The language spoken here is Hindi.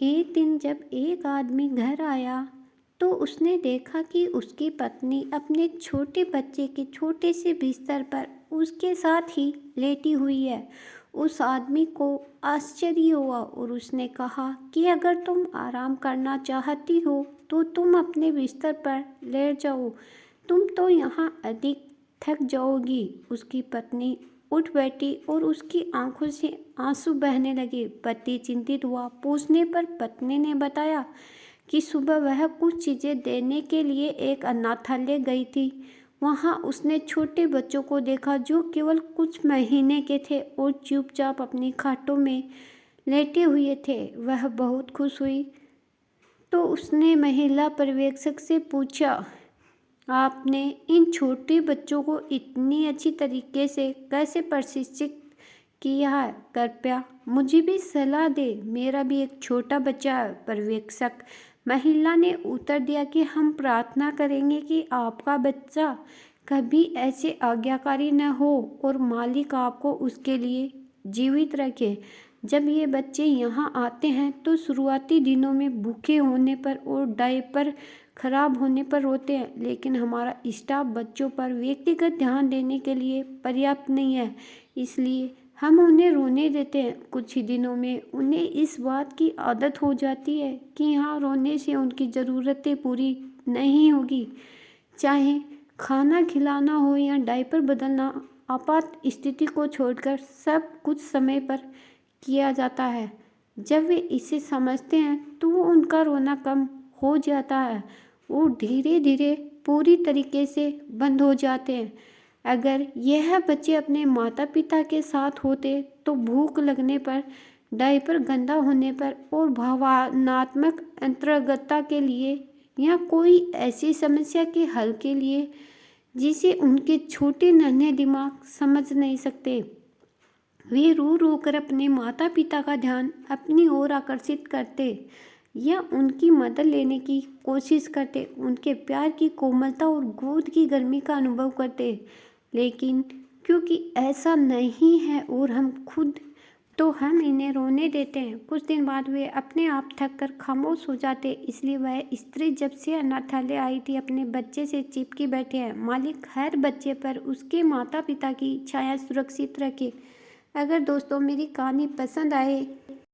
एक दिन जब एक आदमी घर आया तो उसने देखा कि उसकी पत्नी अपने छोटे बच्चे के छोटे से बिस्तर पर उसके साथ ही लेटी हुई है। उस आदमी को आश्चर्य हुआ और उसने कहा कि अगर तुम आराम करना चाहती हो तो तुम अपने बिस्तर पर लेट जाओ, तुम तो यहाँ अधिक थक जाओगी। उसकी पत्नी उठ बैठी और उसकी आंखों से आंसू बहने लगे। पति चिंतित हुआ। पूछने पर पत्नी ने बताया कि सुबह वह कुछ चीज़ें देने के लिए एक अनाथालय गई थी। वहाँ उसने छोटे बच्चों को देखा जो केवल कुछ महीने के थे और चुपचाप अपनी खाटों में लेटे हुए थे। वह बहुत खुश हुई तो उसने महिला पर्यवेक्षक से पूछा, आपने इन छोटे बच्चों को इतनी अच्छी तरीके से कैसे प्रशिक्षित किया है? कृपया मुझे भी सलाह दे, मेरा भी एक छोटा बच्चा है। पर्यवेक्षक महिला ने उत्तर दिया कि हम प्रार्थना करेंगे कि आपका बच्चा कभी ऐसे आज्ञाकारी न हो और मालिक आपको उसके लिए जीवित रखे। जब ये बच्चे यहाँ आते हैं तो शुरुआती दिनों में भूखे होने पर और डायपर खराब होने पर रोते हैं, लेकिन हमारा स्टाफ बच्चों पर व्यक्तिगत ध्यान देने के लिए पर्याप्त नहीं है, इसलिए हम उन्हें रोने देते हैं। कुछ ही दिनों में उन्हें इस बात की आदत हो जाती है कि यहाँ रोने से उनकी ज़रूरतें पूरी नहीं होगी, चाहे खाना खिलाना हो या डायपर बदलना। आपात स्थिति को छोड़कर सब कुछ समय पर किया जाता है। जब वे इसे समझते हैं तो उनका रोना कम हो जाता है और धीरे धीरे पूरी तरीके से बंद हो जाते हैं। अगर यह बच्चे अपने माता पिता के साथ होते तो भूख लगने पर, डायपर गंदा होने पर और भावनात्मक अंतरंगता के लिए या कोई ऐसी समस्या के हल के लिए जिसे उनके छोटे नन्हे दिमाग समझ नहीं सकते, वे रो रो कर अपने माता पिता का ध्यान अपनी ओर आकर्षित करते या उनकी मदद लेने की कोशिश करते, उनके प्यार की कोमलता और गोद की गर्मी का अनुभव करते। लेकिन क्योंकि ऐसा नहीं है और हम खुद, तो हम इन्हें रोने देते हैं। कुछ दिन बाद वे अपने आप थक कर खामोश हो जाते। इसलिए वह स्त्री जब से अनाथालय आई थी अपने बच्चे से चिपकी बैठे हैं। मालिक हर बच्चे पर उसके माता पिता की छाया सुरक्षित रखे। अगर दोस्तों मेरी कहानी पसंद आए